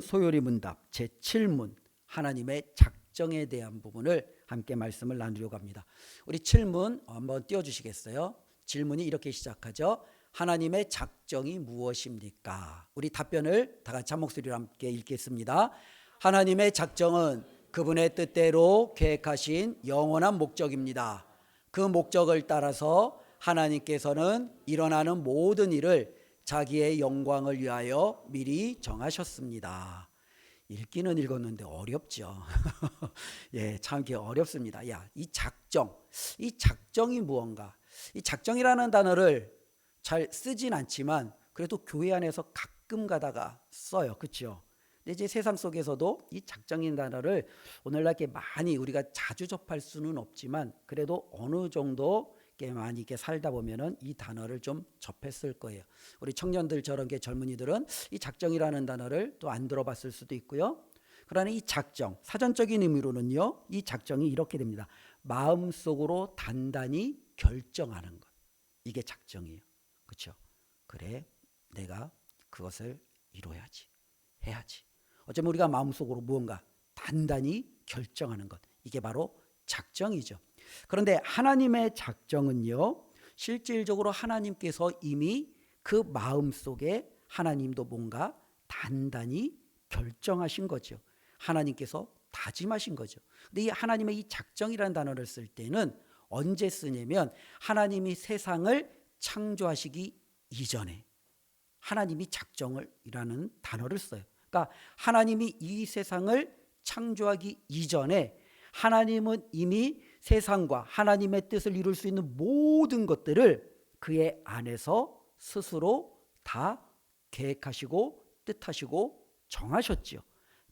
소요리 문답 제7문 하나님의 작정에 대한 부분을 함께 말씀을 나누려고 합니다. 우리 7문 한번 띄워주시겠어요? 질문이 이렇게 시작하죠. 하나님의 작정이 무엇입니까? 우리 답변을 다 같이 한 목소리로 함께 읽겠습니다. 하나님의 작정은 그분의 뜻대로 계획하신 영원한 목적입니다. 그 목적을 따라서 하나님께서는 일어나는 모든 일을 자기의 영광을 위하여 미리 정하셨습니다. 읽기는 읽었는데 어렵죠. 예, 참 어렵습니다. 이 작정이 무언가? 이 작정이라는 단어를 잘 쓰진 않지만 그래도 교회 안에서 가끔 가다가 써요. 그렇죠? 근데 이제 세상 속에서도 이 작정인 단어를 오늘날 이렇게 많이 우리가 자주 접할 수는 없지만 그래도 어느 정도 많이 이렇게 살다 보면은 이 단어를 좀 접했을 거예요. 우리 청년들처럼 젊은이들은 이 작정이라는 단어를 또 안 들어봤을 수도 있고요. 그러나 이 작정, 사전적인 의미로는요, 이 작정이 이렇게 됩니다. 마음속으로 단단히 결정하는 것. 이게 작정이에요. 그렇죠? 그래, 내가 그것을 이뤄야지, 해야지. 어쩌면 우리가 마음속으로 무언가 단단히 결정하는 것. 이게 바로 작정이죠. 그런데 하나님의 작정은요, 실질적으로 하나님께서 이미 그 마음속에 하나님도 뭔가 단단히 결정하신 거죠. 하나님께서 다짐하신 거죠. 근데 이 하나님의 이 작정이라는 단어를 쓸 때는 언제 쓰냐면 하나님이 세상을 창조하시기 이전에 하나님이 작정을이라는 단어를 써요. 그러니까 하나님이 이 세상을 창조하기 이전에 하나님은 이미 세상과 하나님의 뜻을 이룰 수 있는 모든 것들을 그의 안에서 스스로 다 계획하시고 뜻하시고 정하셨지요.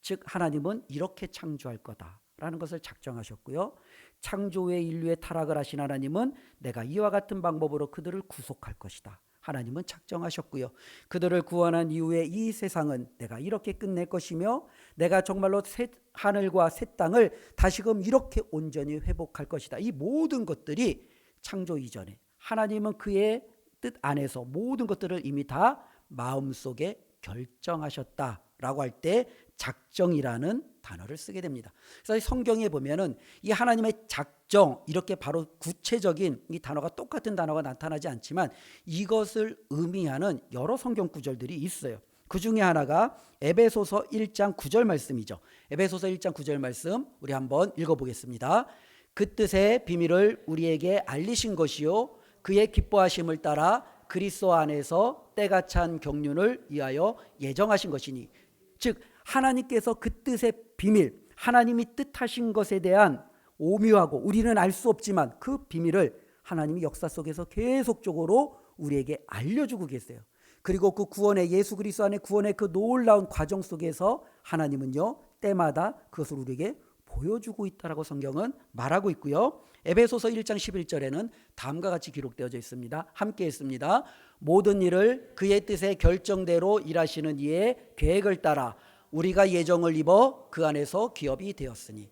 즉 하나님은 이렇게 창조할 거다라는 것을 작정하셨고요. 창조 후에 인류의 타락을 하신 하나님은 내가 이와 같은 방법으로 그들을 구속할 것이다. 하나님은 작정하셨고요. 그들을 구원한 이후에 이 세상은 내가 이렇게 끝낼 것이며 내가 정말로 새 하늘과 새 땅을 다시금 이렇게 온전히 회복할 것이다. 이 모든 것들이 창조 이전에 하나님은 그의 뜻 안에서 모든 것들을 이미 다 마음속에 결정하셨다라고 할 때 작정이라는 단어를 쓰게 됩니다. 그래서 성경에 보면은 이 하나님의 작정 이렇게 바로 구체적인 이 단어가 똑같은 단어가 나타나지 않지만 이것을 의미하는 여러 성경 구절들이 있어요. 그 중에 하나가 에베소서 1장 9절 말씀이죠. 에베소서 1장 9절 말씀 우리 한번 읽어보겠습니다. 그 뜻의 비밀을 우리에게 알리신 것이요 그의 기뻐하심을 따라 그리스도 안에서 때가 찬 경륜을 위하여 예정하신 것이니 즉 하나님께서 그 뜻의 비밀 하나님이 뜻하신 것에 대한 오묘하고 우리는 알 수 없지만 그 비밀을 하나님이 역사 속에서 계속적으로 우리에게 알려주고 계세요. 그리고 그 구원의 예수 그리스도 안에 구원의 그 놀라운 과정 속에서 하나님은요 때마다 그것을 우리에게 보여주고 있다라고 성경은 말하고 있고요. 에베소서 1장 11절에는 다음과 같이 기록되어 있습니다. 함께 했습니다. 모든 일을 그의 뜻의 결정대로 일하시는 이의 계획을 따라 우리가 예정을 입어 그 안에서 기업이 되었으니.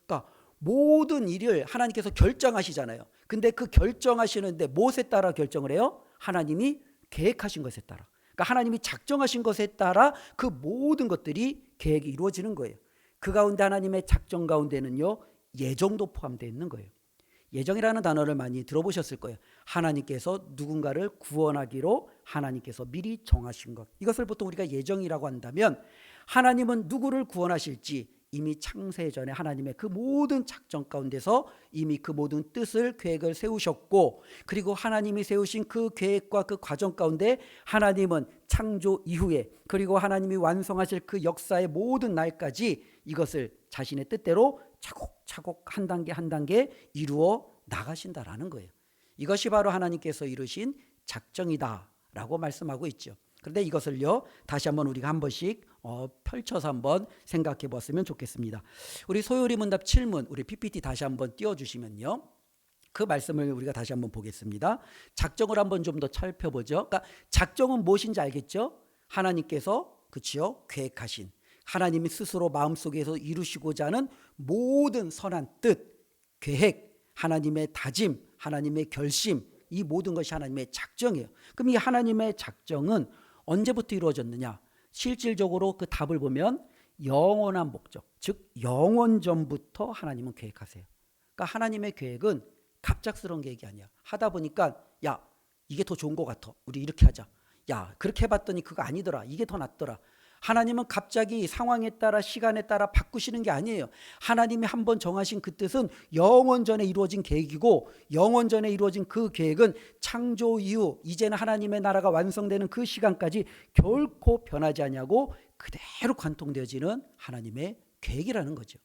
그러니까 모든 일을 하나님께서 결정하시잖아요. 근데 그 결정하시는데 무엇에 따라 결정을 해요? 하나님이 계획하신 것에 따라. 그러니까 하나님이 작정하신 것에 따라 그 모든 것들이 계획이 이루어지는 거예요. 그 가운데 하나님의 작정 가운데는요 예정도 포함되어 있는 거예요. 예정이라는 단어를 많이 들어보셨을 거예요. 하나님께서 누군가를 구원하기로 하나님께서 미리 정하신 것. 이것을 보통 우리가 예정이라고 한다면 하나님은 누구를 구원하실지 이미 창세 전에 하나님의 그 모든 작정 가운데서 이미 그 모든 뜻을 계획을 세우셨고 그리고 하나님이 세우신 그 계획과 그 과정 가운데 하나님은 창조 이후에 그리고 하나님이 완성하실 그 역사의 모든 날까지 이것을 자신의 뜻대로 차곡차곡 한 단계 한 단계 이루어 나가신다라는 거예요. 이것이 바로 하나님께서 이루신 작정이다라고 말씀하고 있죠. 그런데 이것을요 다시 한번 우리가 한 번씩 펼쳐서 한번 생각해 봤으면 좋겠습니다. 우리 소요리 문답 7문 우리 PPT 다시 한번 띄워주시면요 그 말씀을 우리가 다시 한번 보겠습니다. 작정을 한번 좀 더 살펴보죠. 그러니까 작정은 무엇인지 알겠죠? 하나님께서 그렇죠 계획하신 하나님이 스스로 마음속에서 이루시고자 하는 모든 선한 뜻, 계획, 하나님의 다짐, 하나님의 결심 이 모든 것이 하나님의 작정이에요. 그럼 이 하나님의 작정은 언제부터 이루어졌느냐? 실질적으로 그 답을 보면 영원한 목적, 즉 영원전부터 하나님은 계획하세요. 그러니까 하나님의 계획은 갑작스러운 계획이 아니야. 하다 보니까 야 이게 더 좋은 것 같아. 우리 이렇게 하자. 야 그렇게 해봤더니 그거 아니더라. 이게 더 낫더라. 하나님은 갑자기 상황에 따라 시간에 따라 바꾸시는 게 아니에요. 하나님이 한번 정하신 그 뜻은 영원 전에 이루어진 계획이고 영원 전에 이루어진 그 계획은 창조 이후 이제는 하나님의 나라가 완성되는 그 시간까지 결코 변하지 않냐고 그대로 관통되어지는 하나님의 계획이라는 거죠.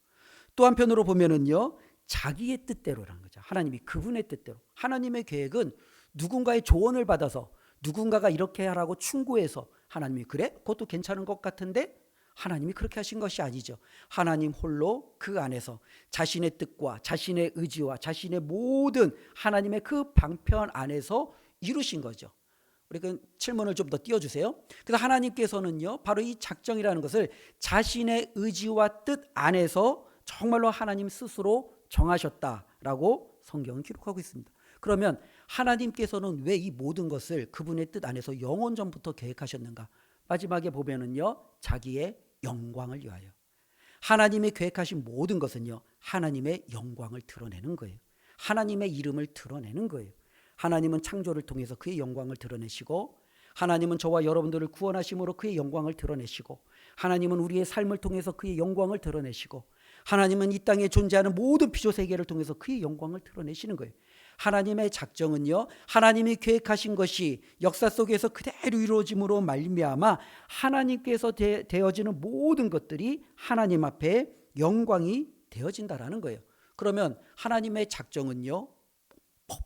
또 한편으로 보면은요. 자기의 뜻대로라는 거죠. 하나님이 그분의 뜻대로. 하나님의 계획은 누군가의 조언을 받아서 누군가가 이렇게 하라고 충고해서 하나님이 그래? 그것도 괜찮은 것 같은데 하나님이 그렇게 하신 것이 아니죠. 하나님 홀로 그 안에서 자신의 뜻과 자신의 의지와 자신의 모든 하나님의 그 방편 안에서 이루신 거죠. 우리 그 질문을 좀 더 띄워주세요. 그래서 하나님께서는요 바로 이 작정이라는 것을 자신의 의지와 뜻 안에서 정말로 하나님 스스로 정하셨다라고 성경은 기록하고 있습니다. 그러면 하나님께서는 왜 이 모든 것을 그분의 뜻 안에서 영원전부터 계획하셨는가? 마지막에 보면은요 자기의 영광을 위하여. 하나님이 계획하신 모든 것은요 하나님의 영광을 드러내는 거예요. 하나님의 이름을 드러내는 거예요. 하나님은 창조를 통해서 그의 영광을 드러내시고 하나님은 저와 여러분들을 구원하심으로 그의 영광을 드러내시고 하나님은 우리의 삶을 통해서 그의 영광을 드러내시고 하나님은 이 땅에 존재하는 모든 피조세계를 통해서 그의 영광을 드러내시는 거예요. 하나님의 작정은요 하나님이 계획하신 것이 역사 속에서 그대로 이루어짐으로 말미암아 하나님께서 되어지는 모든 것들이 하나님 앞에 영광이 되어진다라는 거예요. 그러면 하나님의 작정은요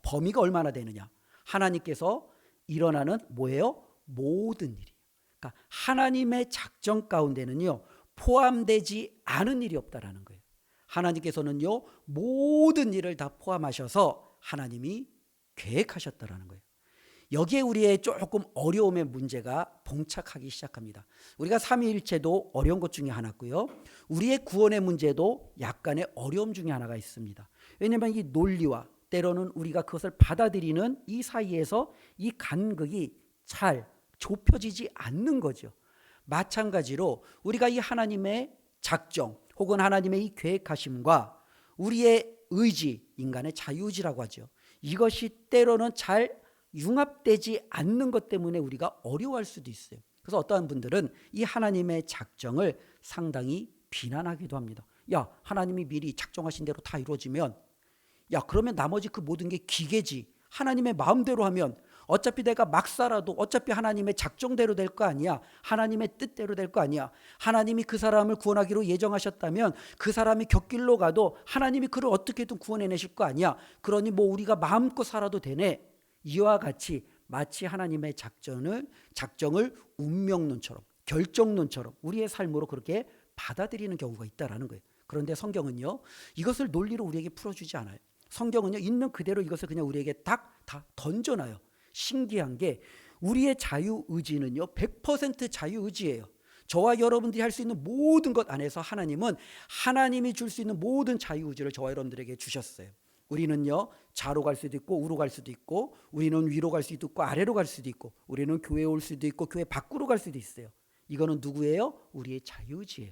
범위가 얼마나 되느냐? 하나님께서 일어나는 뭐예요? 모든 일이에요. 그러니까 하나님의 작정 가운데는요 포함되지 않은 일이 없다라는 거예요. 하나님께서는요 모든 일을 다 포함하셔서 하나님이 계획하셨다라는 거예요. 여기에 우리의 조금 어려움의 문제가 봉착하기 시작합니다. 우리가 삼위일체도 어려운 것 중에 하나고요. 우리의 구원의 문제도 약간의 어려움 중에 하나가 있습니다. 왜냐하면 이 논리와 때로는 우리가 그것을 받아들이는 이 사이에서 이 간극이 잘 좁혀지지 않는 거죠. 마찬가지로 우리가 이 하나님의 작정 혹은 하나님의 이 계획하심과 우리의 의지, 인간의 자유의지라고 하죠. 이것이 때로는 잘 융합되지 않는 것 때문에 우리가 어려워할 수도 있어요. 그래서 어떠한 분들은 이 하나님의 작정을 상당히 비난하기도 합니다. 야, 하나님이 미리 작정하신 대로 다 이루어지면 야, 그러면 나머지 그 모든 게 기계지. 하나님의 마음대로 하면 어차피 내가 막 살아도 어차피 하나님의 작정대로 될 거 아니야. 하나님의 뜻대로 될 거 아니야. 하나님이 그 사람을 구원하기로 예정하셨다면 그 사람이 곁길로 가도 하나님이 그를 어떻게든 구원해내실 거 아니야. 그러니 뭐 우리가 마음껏 살아도 되네. 이와 같이 마치 하나님의 작정을 운명론처럼 결정론처럼 우리의 삶으로 그렇게 받아들이는 경우가 있다라는 거예요. 그런데 성경은요 이것을 논리로 우리에게 풀어주지 않아요. 성경은요 있는 그대로 이것을 그냥 우리에게 다 던져놔요. 신기한 게 우리의 자유의지는요 100% 자유의지예요. 저와 여러분들이 할 수 있는 모든 것 안에서 하나님은 하나님이 줄 수 있는 모든 자유의지를 저와 여러분들에게 주셨어요. 우리는요 좌로 갈 수도 있고 우로 갈 수도 있고 우리는 위로 갈 수도 있고 아래로 갈 수도 있고 우리는 교회에 올 수도 있고 교회 밖으로 갈 수도 있어요. 이거는 누구예요? 우리의 자유의지예요.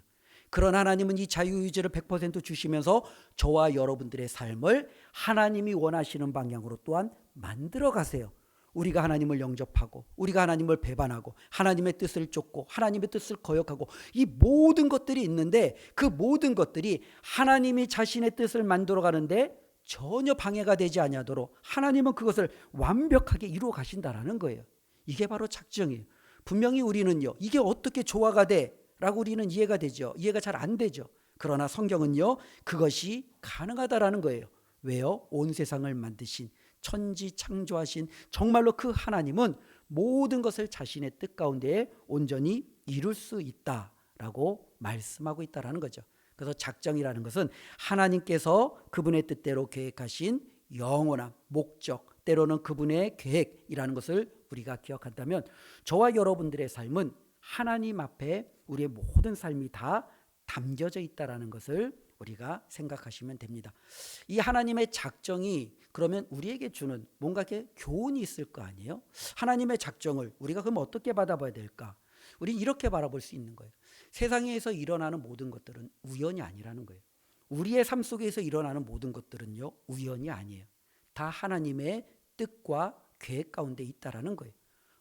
그런 하나님은 이 자유의지를 100% 주시면서 저와 여러분들의 삶을 하나님이 원하시는 방향으로 또한 만들어 가세요. 우리가 하나님을 영접하고 우리가 하나님을 배반하고 하나님의 뜻을 쫓고 하나님의 뜻을 거역하고 이 모든 것들이 있는데 그 모든 것들이 하나님이 자신의 뜻을 만들어 가는데 전혀 방해가 되지 아니하도록 하나님은 그것을 완벽하게 이루어 가신다라는 거예요. 이게 바로 작정이에요. 분명히 우리는요 이게 어떻게 조화가 돼? 라고 우리는 이해가 되죠. 이해가 잘 안 되죠. 그러나 성경은요 그것이 가능하다라는 거예요. 왜요? 온 세상을 만드신 천지 창조하신 정말로 그 하나님은 모든 것을 자신의 뜻 가운데 온전히 이룰 수 있다라고 말씀하고 있다라는 거죠. 그래서 작정이라는 것은 하나님께서 그분의 뜻대로 계획하신 영원한 목적, 때로는 그분의 계획이라는 것을 우리가 기억한다면 저와 여러분들의 삶은 하나님 앞에 우리의 모든 삶이 다 담겨져 있다라는 것을 우리가 생각하시면 됩니다. 이 하나님의 작정이 그러면 우리에게 주는 뭔가 교훈이 있을 거 아니에요? 하나님의 작정을 우리가 그럼 어떻게 받아봐야 될까? 우리는 이렇게 바라볼 수 있는 거예요. 세상에서 일어나는 모든 것들은 우연이 아니라는 거예요. 우리의 삶 속에서 일어나는 모든 것들은요, 우연이 아니에요. 다 하나님의 뜻과 계획 가운데 있다라는 거예요.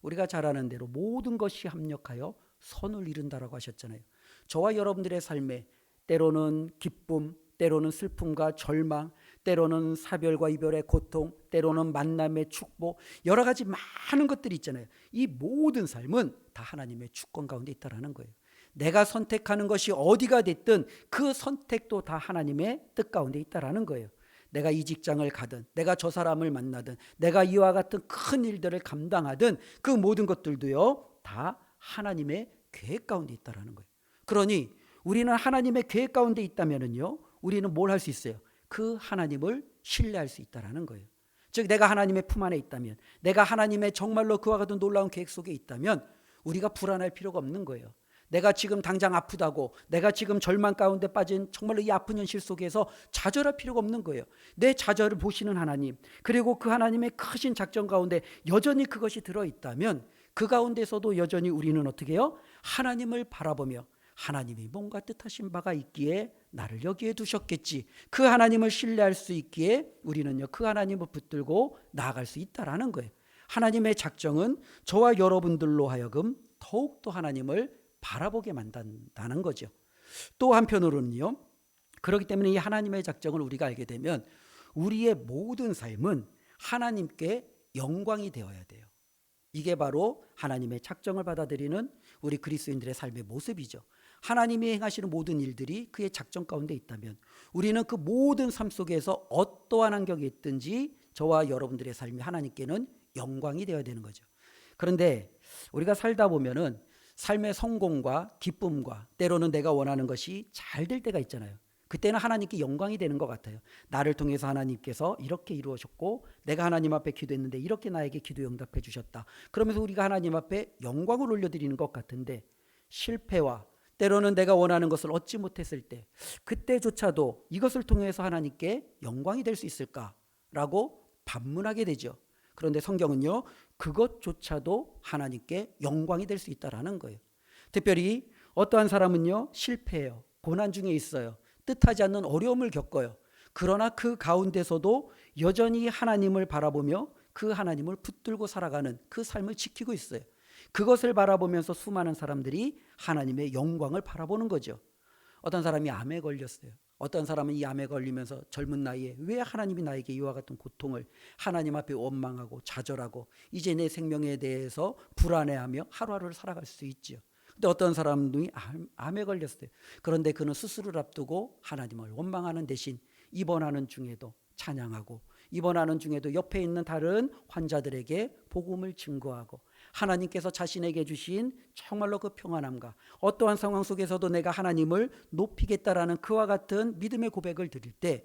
우리가 잘 아는 대로 모든 것이 합력하여 선을 이룬다라고 하셨잖아요. 저와 여러분들의 삶에 때로는 기쁨, 때로는 슬픔과 절망, 때로는 사별과 이별의 고통, 때로는 만남의 축복, 여러 가지 많은 것들이 있잖아요. 이 모든 삶은 다 하나님의 주권 가운데 있다라는 거예요. 내가 선택하는 것이 어디가 됐든 그 선택도 다 하나님의 뜻 가운데 있다라는 거예요. 내가 이 직장을 가든, 내가 저 사람을 만나든, 내가 이와 같은 큰 일들을 감당하든 그 모든 것들도요, 다 하나님의 계획 가운데 있다라는 거예요. 그러니 우리는 하나님의 계획 가운데 있다면은요, 우리는 뭘 할 수 있어요? 그 하나님을 신뢰할 수 있다라는 거예요. 즉 내가 하나님의 품 안에 있다면, 내가 하나님의 정말로 그와 같은 놀라운 계획 속에 있다면 우리가 불안할 필요가 없는 거예요. 내가 지금 당장 아프다고, 내가 지금 절망 가운데 빠진 정말로 이 아픈 현실 속에서 좌절할 필요가 없는 거예요. 내 좌절을 보시는 하나님, 그리고 그 하나님의 크신 작전 가운데 여전히 그것이 들어있다면 그 가운데서도 여전히 우리는 어떻게 해요? 하나님을 바라보며 하나님이 뭔가 뜻하신 바가 있기에 나를 여기에 두셨겠지, 그 하나님을 신뢰할 수 있기에 우리는요, 그 하나님을 붙들고 나아갈 수 있다라는 거예요. 하나님의 작정은 저와 여러분들로 하여금 더욱더 하나님을 바라보게 만든다는 거죠. 또 한편으로는요, 그렇기 때문에 이 하나님의 작정을 우리가 알게 되면 우리의 모든 삶은 하나님께 영광이 되어야 돼요. 이게 바로 하나님의 작정을 받아들이는 우리 그리스도인들의 삶의 모습이죠. 하나님이 행하시는 모든 일들이 그의 작정 가운데 있다면 우리는 그 모든 삶 속에서 어떠한 환경이 있든지 저와 여러분들의 삶이 하나님께는 영광이 되어야 되는 거죠. 그런데 우리가 살다 보면은 삶의 성공과 기쁨과 때로는 내가 원하는 것이 잘 될 때가 있잖아요. 그때는 하나님께 영광이 되는 것 같아요. 나를 통해서 하나님께서 이렇게 이루어졌고 내가 하나님 앞에 기도했는데 이렇게 나에게 기도 응답해 주셨다. 그러면서 우리가 하나님 앞에 영광을 올려드리는 것 같은데, 실패와 때로는 내가 원하는 것을 얻지 못했을 때 그때조차도 이것을 통해서 하나님께 영광이 될 수 있을까라고 반문하게 되죠. 그런데 성경은요, 그것조차도 하나님께 영광이 될 수 있다라는 거예요. 특별히 어떠한 사람은요, 실패해요. 고난 중에 있어요. 뜻하지 않는 어려움을 겪어요. 그러나 그 가운데서도 여전히 하나님을 바라보며 그 하나님을 붙들고 살아가는 그 삶을 지키고 있어요. 그것을 바라보면서 수많은 사람들이 하나님의 영광을 바라보는 거죠. 어떤 사람이 암에 걸렸어요. 어떤 사람은 이 암에 걸리면서 젊은 나이에 왜 하나님이 나에게 이와 같은 고통을, 하나님 앞에 원망하고 좌절하고 이제 내 생명에 대해서 불안해하며 하루하루를 살아갈 수 있죠. 근데 어떤 사람이 암에 걸렸어요. 그런데 그는 수술을 앞두고 하나님을 원망하는 대신 입원하는 중에도 찬양하고, 입원하는 중에도 옆에 있는 다른 환자들에게 복음을 증거하고, 하나님께서 자신에게 주신 정말로 그 평안함과 어떠한 상황 속에서도 내가 하나님을 높이겠다라는 그와 같은 믿음의 고백을 드릴 때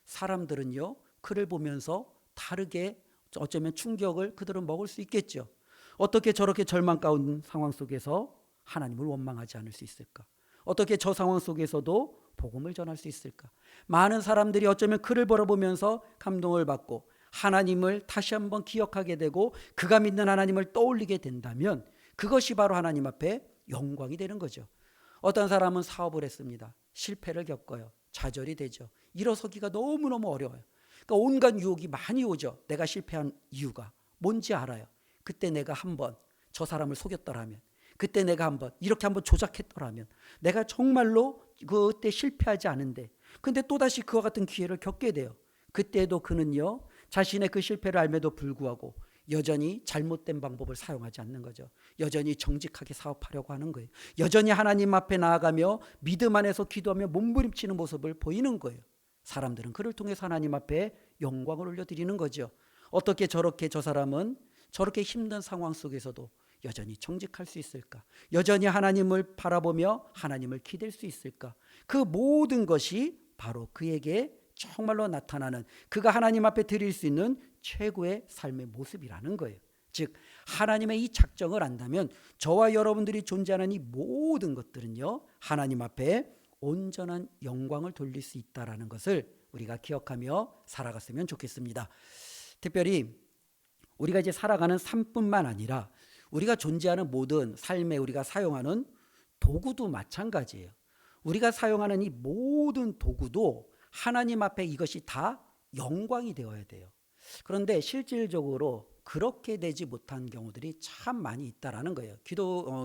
사람들은요, 그를 보면서 다르게 어쩌면 충격을 그들은 먹을 수 있겠죠. 어떻게 저렇게 절망 가운 상황 속에서 하나님을 원망하지 않을 수 있을까? 어떻게 저 상황 속에서도 복음을 전할 수 있을까? 많은 사람들이 어쩌면 그를 바라보면서 감동을 받고 하나님을 다시 한번 기억하게 되고 그가 믿는 하나님을 떠올리게 된다면 그것이 바로 하나님 앞에 영광이 되는 거죠. 어떤 사람은 사업을 했습니다. 실패를 겪어요. 좌절이 되죠. 일어서기가 너무너무 어려워요. 그러니까 온갖 유혹이 많이 오죠. 내가 실패한 이유가 뭔지 알아요. 그때 내가 한번 저 사람을 속였더라면, 그때 내가 한번 이렇게 한번 조작했더라면, 내가 정말로 그때 실패하지 않은데 근데 또다시 그와 같은 기회를 겪게 돼요. 그때도 그는요, 자신의 그 실패를 알매도 불구하고 여전히 잘못된 방법을 사용하지 않는 거죠. 여전히 정직하게 사업하려고 하는 거예요. 여전히 하나님 앞에 나아가며 믿음 안에서 기도하며 몸부림치는 모습을 보이는 거예요. 사람들은 그를 통해서 하나님 앞에 영광을 올려드리는 거죠. 어떻게 저렇게 저 사람은 저렇게 힘든 상황 속에서도 여전히 정직할 수 있을까? 여전히 하나님을 바라보며 하나님을 기댈 수 있을까? 그 모든 것이 바로 그에게 정말로 나타나는, 그가 하나님 앞에 드릴 수 있는 최고의 삶의 모습이라는 거예요. 즉 하나님의 이 작정을 안다면 저와 여러분들이 존재하는 이 모든 것들은요, 하나님 앞에 온전한 영광을 돌릴 수 있다는 것을 우리가 기억하며 살아갔으면 좋겠습니다. 특별히 우리가 이제 살아가는 삶뿐만 아니라 우리가 존재하는 모든 삶에 우리가 사용하는 도구도 마찬가지예요. 우리가 사용하는 이 모든 도구도 하나님 앞에 이것이 다 영광이 되어야 돼요. 그런데 실질적으로 그렇게 되지 못한 경우들이 참 많이 있다라는 거예요.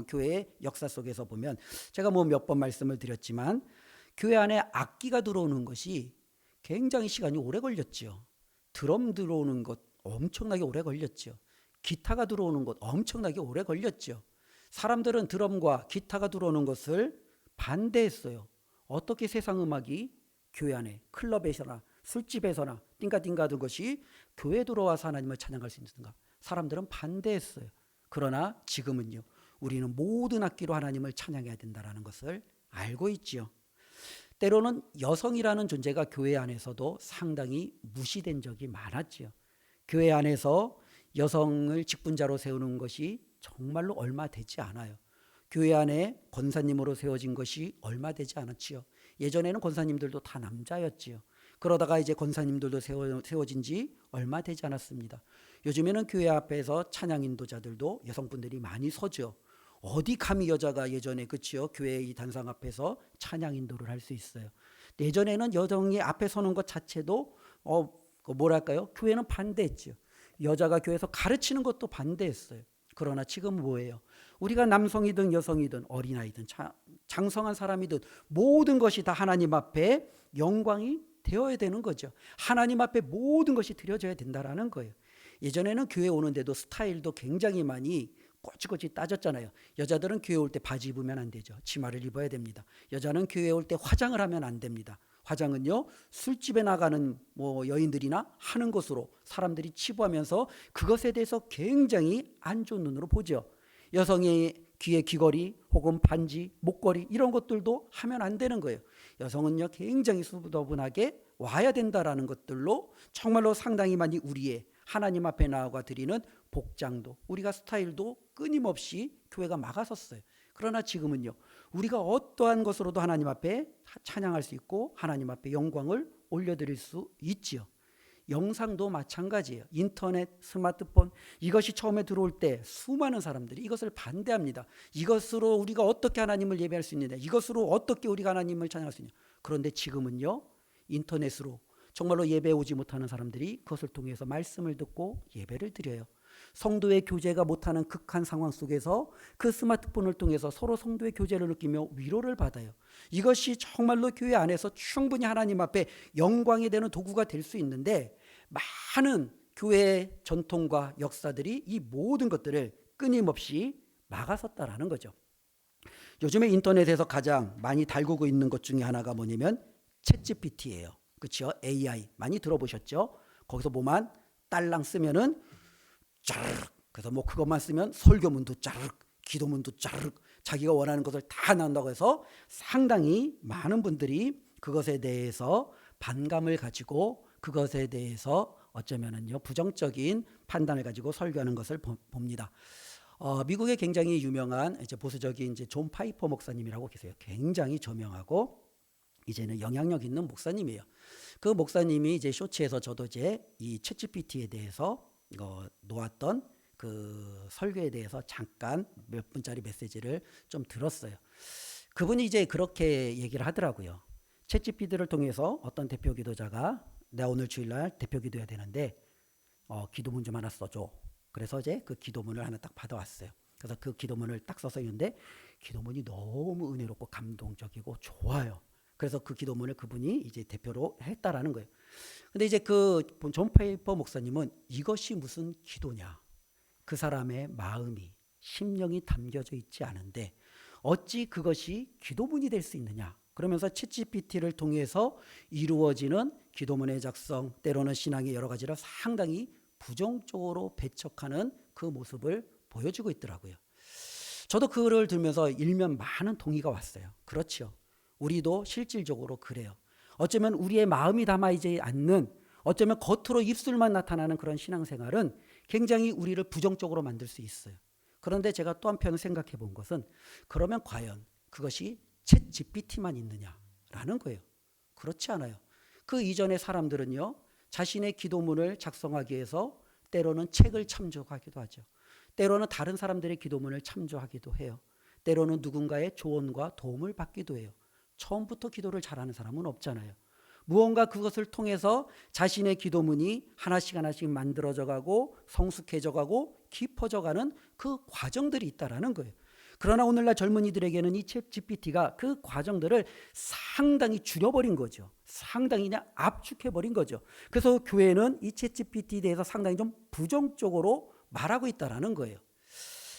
교회의 역사 속에서 보면 제가 뭐 몇 번 말씀을 드렸지만 교회 안에 악기가 들어오는 것이 굉장히 시간이 오래 걸렸죠. 드럼 들어오는 것 엄청나게 오래 걸렸죠. 기타가 들어오는 것 엄청나게 오래 걸렸죠. 사람들은 드럼과 기타가 들어오는 것을 반대했어요. 어떻게 세상 음악이 교회 안에 클럽에서나 술집에서나 띵가띵가 하던 것이 교회에 들어와서 하나님을 찬양할 수 있는가? 사람들은 반대했어요. 그러나 지금은요. 우리는 모든 악기로 하나님을 찬양해야 된다는 것을 알고 있지요. 때로는 여성이라는 존재가 교회 안에서도 상당히 무시된 적이 많았지요. 교회 안에서 여성을 직분자로 세우는 것이 정말로 얼마 되지 않아요. 교회 안에 권사님으로 세워진 것이 얼마 되지 않았지요. 예전에는 권사님들도 다 남자였지요. 그러다가 이제 권사님들도 세워진 지 얼마 되지 않았습니다. 요즘에는 교회 앞에서 찬양 인도자들도 여성분들이 많이 서죠. 어디 감히 여자가 예전에 그치요? 교회 이 단상 앞에서 찬양 인도를 할 수 있어요. 예전에는 여성이 앞에 서는 것 자체도 뭐랄까요? 교회는 반대했죠. 여자가 교회에서 가르치는 것도 반대했어요. 그러나 지금 뭐예요? 우리가 남성이든 여성이든 어린아이든 장성한 사람이든 모든 것이 다 하나님 앞에 영광이 되어야 되는 거죠. 하나님 앞에 모든 것이 드려져야 된다라는 거예요. 예전에는 교회 오는데도 스타일도 굉장히 많이 꼬치꼬치 따졌잖아요. 여자들은 교회 올 때 바지 입으면 안 되죠. 치마를 입어야 됩니다. 여자는 교회 올 때 화장을 하면 안 됩니다. 화장은요, 술집에 나가는 뭐 여인들이나 하는 것으로 사람들이 치부하면서 그것에 대해서 굉장히 안 좋은 눈으로 보죠. 여성의 귀에 귀걸이 혹은 반지, 목걸이 이런 것들도 하면 안 되는 거예요. 여성은요, 굉장히 수더분하게 와야 된다라는 것들로 정말로 상당히 많이 우리의 하나님 앞에 나아가 드리는 복장도 우리가 스타일도 끊임없이 교회가 막아섰어요. 그러나 지금은요, 우리가 어떠한 것으로도 하나님 앞에 찬양할 수 있고 하나님 앞에 영광을 올려드릴 수 있지요. 영상도 마찬가지예요. 인터넷, 스마트폰 이것이 처음에 들어올 때 수많은 사람들이 이것을 반대합니다. 이것으로 우리가 어떻게 하나님을 예배할 수 있느냐, 이것으로 어떻게 우리가 하나님을 찬양할 수 있느냐. 그런데 지금은요, 인터넷으로 정말로 예배 오지 못하는 사람들이 그것을 통해서 말씀을 듣고 예배를 드려요. 성도의 교제가 못하는 극한 상황 속에서 그 스마트폰을 통해서 서로 성도의 교제를 느끼며 위로를 받아요. 이것이 정말로 교회 안에서 충분히 하나님 앞에 영광이 되는 도구가 될 수 있는데 많은 교회의 전통과 역사들이 이 모든 것들을 끊임없이 막아섰다라는 거죠. 요즘에 인터넷에서 가장 많이 달구고 있는 것 중에 하나가 뭐냐면 챗GPT예요. 그렇죠? AI 많이 들어보셨죠? 거기서 뭐만 딸랑 쓰면은 짜르륵, 그래서 뭐 그것만 쓰면 설교문도 짜르륵, 기도문도 짜르륵, 자기가 원하는 것을 다 나온다고 해서 상당히 많은 분들이 그것에 대해서 반감을 가지고 그것에 대해서 어쩌면은요 부정적인 판단을 가지고 설교하는 것을 봅니다. 미국의 굉장히 유명한 이제 보수적인 이제 존 파이퍼 목사님이라고 계세요. 굉장히 저명하고 이제는 영향력 있는 목사님이에요. 그 목사님이 이제 쇼츠에서 저도 이제 이 챗GPT에 대해서 놓았던 그 설교에 대해서 잠깐 몇 분짜리 메시지를 좀 들었어요. 그분이 이제 그렇게 얘기를 하더라고요. 챗GPT를 통해서 어떤 대표 기도자가 내가 오늘 주일날 대표 기도해야 되는데 기도문 좀 하나 써줘. 그래서 이제 그 기도문을 하나 딱 받아왔어요. 그래서 그 기도문을 딱 써서 있는데 기도문이 너무 은혜롭고 감동적이고 좋아요. 그래서 그 기도문을 그분이 이제 대표로 했다라는 거예요. 근데 이제 그 존 페이퍼 목사님은 이것이 무슨 기도냐? 그 사람의 마음이 심령이 담겨져 있지 않은데 어찌 그것이 기도문이 될 수 있느냐? 그러면서 챗GPT를 통해서 이루어지는 기도문의 작성, 때로는 신앙의 여러 가지를 상당히 부정적으로 배척하는 그 모습을 보여주고 있더라고요. 저도 그를 들으면서 일면 많은 동의가 왔어요. 그렇죠. 우리도 실질적으로 그래요. 어쩌면 우리의 마음이 담아있지 않는, 어쩌면 겉으로 입술만 나타나는 그런 신앙생활은 굉장히 우리를 부정적으로 만들 수 있어요. 그런데 제가 또 한편 생각해 본 것은 그러면 과연 그것이 챗 GPT만 있느냐라는 거예요. 그렇지 않아요. 그 이전의 사람들은요, 자신의 기도문을 작성하기 위해서 때로는 책을 참조하기도 하죠. 때로는 다른 사람들의 기도문을 참조하기도 해요. 때로는 누군가의 조언과 도움을 받기도 해요. 처음부터 기도를 잘하는 사람은 없잖아요. 무언가 그것을 통해서 자신의 기도문이 하나씩 하나씩 만들어져 가고 성숙해져 가고 깊어져 가는 그 과정들이 있다라는 거예요. 그러나 오늘날 젊은이들에게는 이 챗 GPT가 그 과정들을 상당히 줄여버린 거죠. 상당히 그냥 압축해버린 거죠. 그래서 교회는 이 챗 GPT에 대해서 상당히 좀 부정적으로 말하고 있다라는 거예요.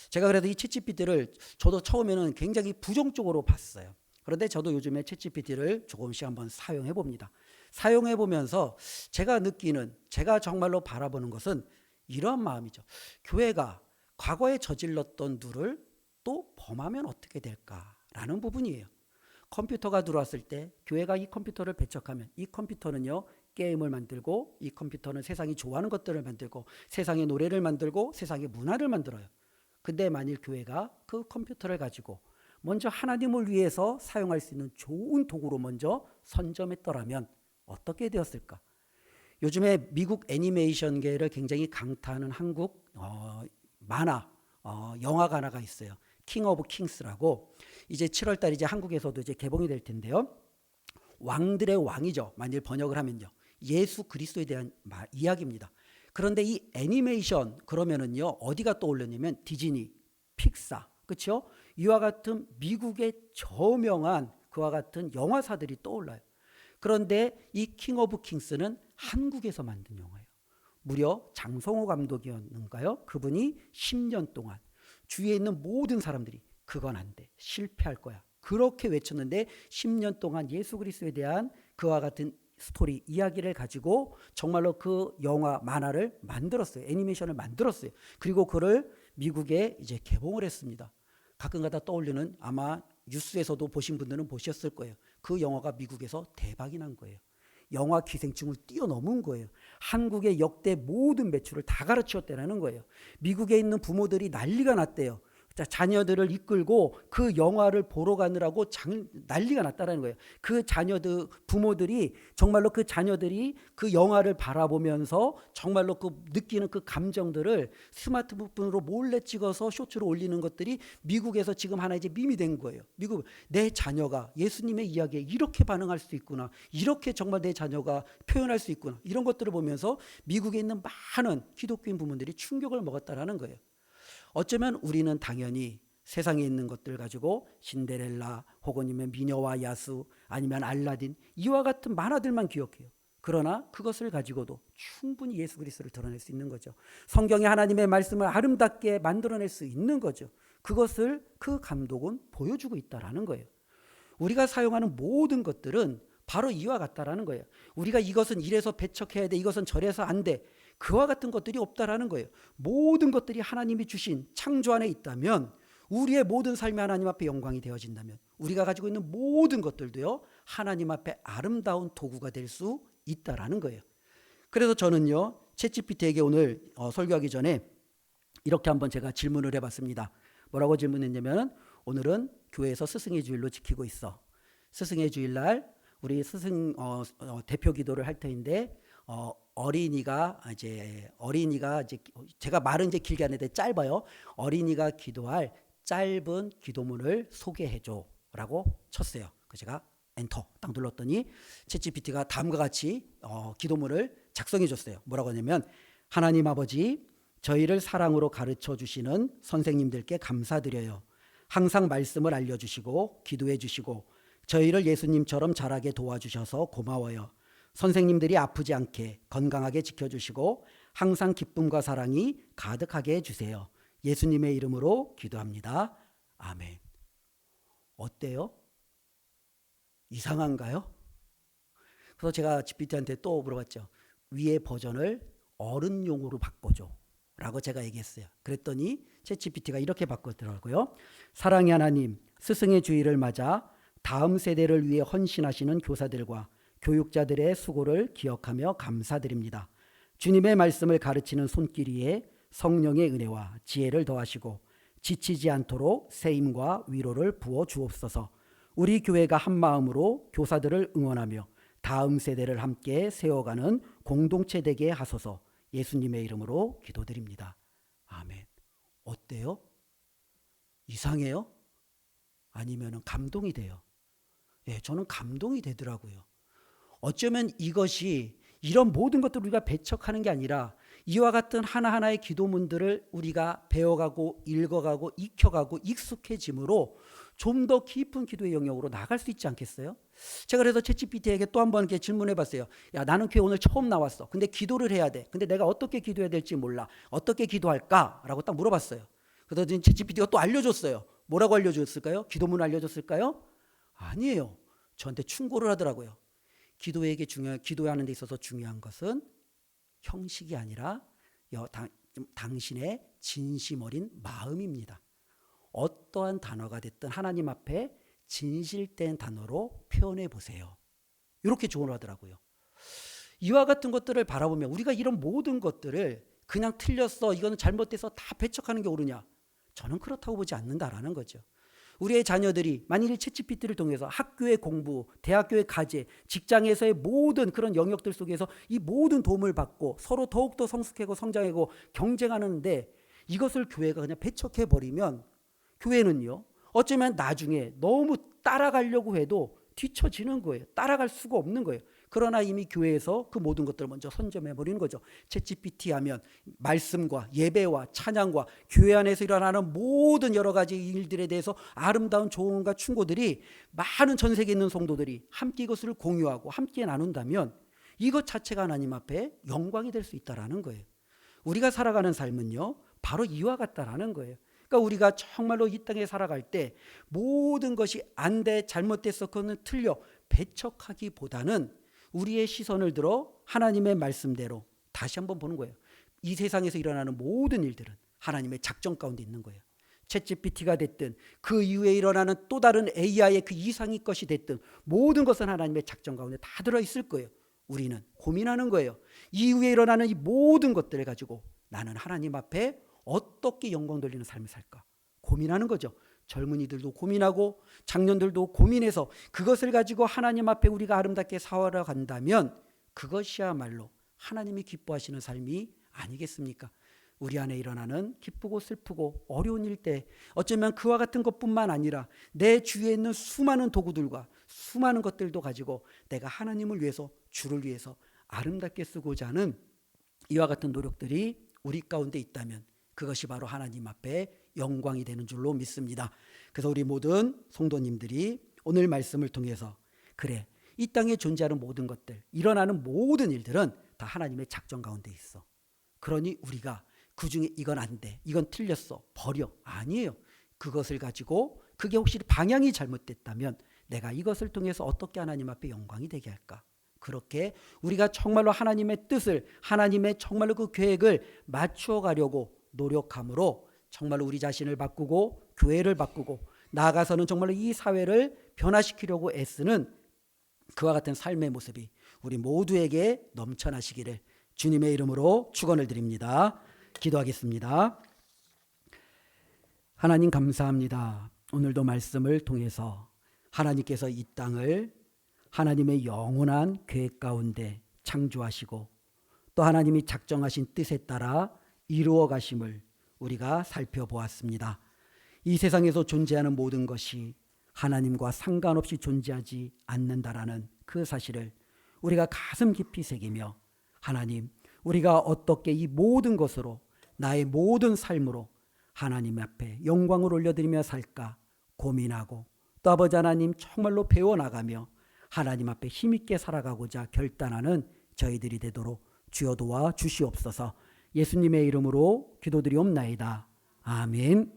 제가 그래도 이 챗 GPT를 저도 처음에는 굉장히 부정적으로 봤어요. 그런데 저도 요즘에 챗 GPT를 조금씩 한번 사용해 봅니다. 사용해 보면서 제가 느끼는, 제가 정말로 바라보는 것은 이런 마음이죠. 교회가 과거에 저질렀던 누를 또 범하면 어떻게 될까라는 부분이에요. 컴퓨터가 들어왔을 때 교회가 이 컴퓨터를 배척하면 이 컴퓨터는요, 게임을 만들고, 이 컴퓨터는 세상이 좋아하는 것들을 만들고, 세상의 노래를 만들고, 세상의 문화를 만들어요. 근데 만일 교회가 그 컴퓨터를 가지고 먼저 하나님을 위해서 사용할 수 있는 좋은 도구로 먼저 선점했더라면 어떻게 되었을까? 요즘에 미국 애니메이션계를 굉장히 강타하는 한국 만화 영화가 하나가 있어요. 킹 오브 킹스라고. 이제 7월 달 이제 한국에서도 이제 개봉이 될 텐데요. 왕들의 왕이죠. 만일 번역을 하면요. 예수 그리스도에 대한 이야기입니다. 그런데 이 애니메이션 그러면은요, 어디가 떠오르냐면 디즈니, 픽사, 그렇죠? 이와 같은 미국의 저명한 그와 같은 영화사들이 떠올라요. 그런데 이 킹 오브 킹스는 한국에서 만든 영화예요. 무려 장성호 감독이었는가요? 그분이 10년 동안 주위에 있는 모든 사람들이 그건 안 돼, 실패할 거야, 그렇게 외쳤는데 10년 동안 예수 그리스도에 대한 그와 같은 스토리, 이야기를 가지고 정말로 그 영화, 만화를 만들었어요. 애니메이션을 만들었어요. 그리고 그를 미국에 이제 개봉을 했습니다. 가끔가다 떠올리는, 아마 뉴스에서도 보신 분들은 보셨을 거예요. 그 영화가 미국에서 대박이 난 거예요. 영화 기생충을 뛰어넘은 거예요. 한국의 역대 모든 매출을 다 갈아치웠다는 거예요. 미국에 있는 부모들이 난리가 났대요. 자녀들을 이끌고 그 영화를 보러 가느라고 난리가 났다는 거예요. 그 자녀들, 부모들이 정말로 그 자녀들이 그 영화를 바라보면서 정말로 그 느끼는 그 감정들을 스마트폰으로 몰래 찍어서 쇼츠로 올리는 것들이 미국에서 지금 하나 이제 밈이 된 거예요. 미국, 내 자녀가 예수님의 이야기에 이렇게 반응할 수 있구나, 이렇게 정말 내 자녀가 표현할 수 있구나, 이런 것들을 보면서 미국에 있는 많은 기독교인 부모들이 충격을 먹었다라는 거예요. 어쩌면 우리는 당연히 세상에 있는 것들 가지고 신데렐라 혹은 미녀와 야수 아니면 알라딘 이와 같은 만화들만 기억해요. 그러나 그것을 가지고도 충분히 예수 그리스도를 드러낼 수 있는 거죠. 성경에 하나님의 말씀을 아름답게 만들어낼 수 있는 거죠. 그것을 그 감독은 보여주고 있다라는 거예요. 우리가 사용하는 모든 것들은 바로 이와 같다라는 거예요. 우리가 이것은 이래서 배척해야 돼, 이것은 저래서 안 돼, 그와 같은 것들이 없다라는 거예요. 모든 것들이 하나님이 주신 창조 안에 있다면, 우리의 모든 삶이 하나님 앞에 영광이 되어진다면, 우리가 가지고 있는 모든 것들도요, 하나님 앞에 아름다운 도구가 될 수 있다라는 거예요. 그래서 저는요, 챗GPT에게 오늘 설교하기 전에 이렇게 한번 제가 질문을 해봤습니다. 뭐라고 질문했냐면, 오늘은 교회에서 스승의 주일로 지키고 있어. 스승의 주일날 우리 스승 대표 기도를 할 터인데, 어린이가 이제 제가 말은 이제 길게 하는데 짧아요. 어린이가 기도할 짧은 기도문을 소개해줘라고 쳤어요. 그 제가 엔터 딱 눌렀더니 챗GPT가 다음과 같이 기도문을 작성해줬어요. 뭐라고 하냐면, 하나님 아버지, 저희를 사랑으로 가르쳐 주시는 선생님들께 감사드려요. 항상 말씀을 알려주시고 기도해 주시고 저희를 예수님처럼 자라게 도와주셔서 고마워요. 선생님들이 아프지 않게 건강하게 지켜주시고 항상 기쁨과 사랑이 가득하게 해주세요. 예수님의 이름으로 기도합니다. 아멘. 어때요? 이상한가요? 그래서 제가 GPT한테 또 물어봤죠. 위의 버전을 어른용으로 바꿔줘 라고 제가 얘기했어요. 그랬더니 챗GPT가 이렇게 바꿨더라고요. 사랑의 하나님, 스승의 주일을 맞아 다음 세대를 위해 헌신하시는 교사들과 교육자들의 수고를 기억하며 감사드립니다. 주님의 말씀을 가르치는 손길 위에 성령의 은혜와 지혜를 더하시고 지치지 않도록 세임과 위로를 부어 주옵소서. 우리 교회가 한 마음으로 교사들을 응원하며 다음 세대를 함께 세워가는 공동체 되게 하소서. 예수님의 이름으로 기도드립니다. 아멘. 어때요? 이상해요? 아니면 감동이 돼요? 예, 저는 감동이 되더라고요. 어쩌면 이것이 이런 모든 것들을 우리가 배척하는 게 아니라 이와 같은 하나하나의 기도문들을 우리가 배워가고 읽어가고 익혀가고 익숙해짐으로 좀 더 깊은 기도의 영역으로 나갈 수 있지 않겠어요? 제가 그래서 챗GPT에게 또 한 번 이렇게 질문해 봤어요. 야, 나는 교회 오늘 처음 나왔어. 근데 기도를 해야 돼. 근데 내가 어떻게 기도해야 될지 몰라. 어떻게 기도할까? 라고 딱 물어봤어요. 그러더니 챗GPT가 또 알려줬어요. 뭐라고 알려줬을까요? 기도문 알려줬을까요? 아니에요. 저한테 충고를 하더라고요. 기도하는 데 있어서 중요한 것은 형식이 아니라 당신의 진심 어린 마음입니다. 어떠한 단어가 됐든 하나님 앞에 진실된 단어로 표현해 보세요. 이렇게 조언을 하더라고요. 이와 같은 것들을 바라보면 우리가 이런 모든 것들을 그냥 틀렸어, 이거는 잘못돼서 다 배척하는 게 옳으냐? 저는 그렇다고 보지 않는다라는 거죠. 우리의 자녀들이 만일 챗GPT를 통해서 학교의 공부, 대학교의 과제, 직장에서의 모든 그런 영역들 속에서 이 모든 도움을 받고 서로 더욱더 성숙하고 성장하고 경쟁하는데 이것을 교회가 그냥 배척해버리면 교회는요, 어쩌면 나중에 너무 따라가려고 해도 뒤처지는 거예요. 따라갈 수가 없는 거예요. 그러나 이미 교회에서 그 모든 것들을 먼저 선점해버리는 거죠. 챗GPT 하면 말씀과 예배와 찬양과 교회 안에서 일어나는 모든 여러 가지 일들에 대해서 아름다운 조언과 충고들이 많은 전 세계에 있는 성도들이 함께 이것을 공유하고 함께 나눈다면 이것 자체가 하나님 앞에 영광이 될 수 있다는 거예요. 우리가 살아가는 삶은요, 바로 이와 같다라는 거예요. 그러니까 우리가 정말로 이 땅에 살아갈 때 모든 것이 안 돼, 잘못됐어, 그거는 틀려 배척하기보다는 우리의 시선을 들어 하나님의 말씀대로 다시 한번 보는 거예요. 이 세상에서 일어나는 모든 일들은 하나님의 작정 가운데 있는 거예요. 챗GPT가 됐든 그 이후에 일어나는 또 다른 AI의 그 이상의 것이 됐든 모든 것은 하나님의 작정 가운데 다 들어있을 거예요. 우리는 고민하는 거예요. 이후에 일어나는 이 모든 것들을 가지고 나는 하나님 앞에 어떻게 영광 돌리는 삶을 살까 고민하는 거죠. 젊은이들도 고민하고 장년들도 고민해서 그것을 가지고 하나님 앞에 우리가 아름답게 살아간다면 그것이야말로 하나님이 기뻐하시는 삶이 아니겠습니까? 우리 안에 일어나는 기쁘고 슬프고 어려운 일 때 어쩌면 그와 같은 것뿐만 아니라 내 주위에 있는 수많은 도구들과 수많은 것들도 가지고 내가 하나님을 위해서, 주를 위해서 아름답게 쓰고자 하는 이와 같은 노력들이 우리 가운데 있다면 그것이 바로 하나님 앞에 영광이 되는 줄로 믿습니다. 그래서 우리 모든 성도님들이 오늘 말씀을 통해서 그래, 이 땅에 존재하는 모든 것들, 일어나는 모든 일들은 다 하나님의 작정 가운데 있어. 그러니 우리가 그중에 이건 안 돼, 이건 틀렸어, 버려. 아니에요. 그것을 가지고 그게 혹시 방향이 잘못됐다면 내가 이것을 통해서 어떻게 하나님 앞에 영광이 되게 할까? 그렇게 우리가 정말로 하나님의 뜻을, 하나님의 정말로 그 계획을 맞추어 가려고 노력함으로 정말로 우리 자신을 바꾸고 교회를 바꾸고 나아가서는 정말로 이 사회를 변화시키려고 애쓰는 그와 같은 삶의 모습이 우리 모두에게 넘쳐나시기를 주님의 이름으로 축원을 드립니다. 기도하겠습니다. 하나님 감사합니다. 오늘도 말씀을 통해서 하나님께서 이 땅을 하나님의 영원한 계획 가운데 창조하시고 또 하나님이 작정하신 뜻에 따라 이루어 가심을 우리가 살펴보았습니다. 이 세상에서 존재하는 모든 것이 하나님과 상관없이 존재하지 않는다라는 그 사실을 우리가 가슴 깊이 새기며 하나님, 우리가 어떻게 이 모든 것으로 나의 모든 삶으로 하나님 앞에 영광을 올려드리며 살까 고민하고 또 아버지 하나님 정말로 배워나가며 하나님 앞에 힘있게 살아가고자 결단하는 저희들이 되도록 주여 도와 주시옵소서. 예수님의 이름으로 기도드리옵나이다. 아멘.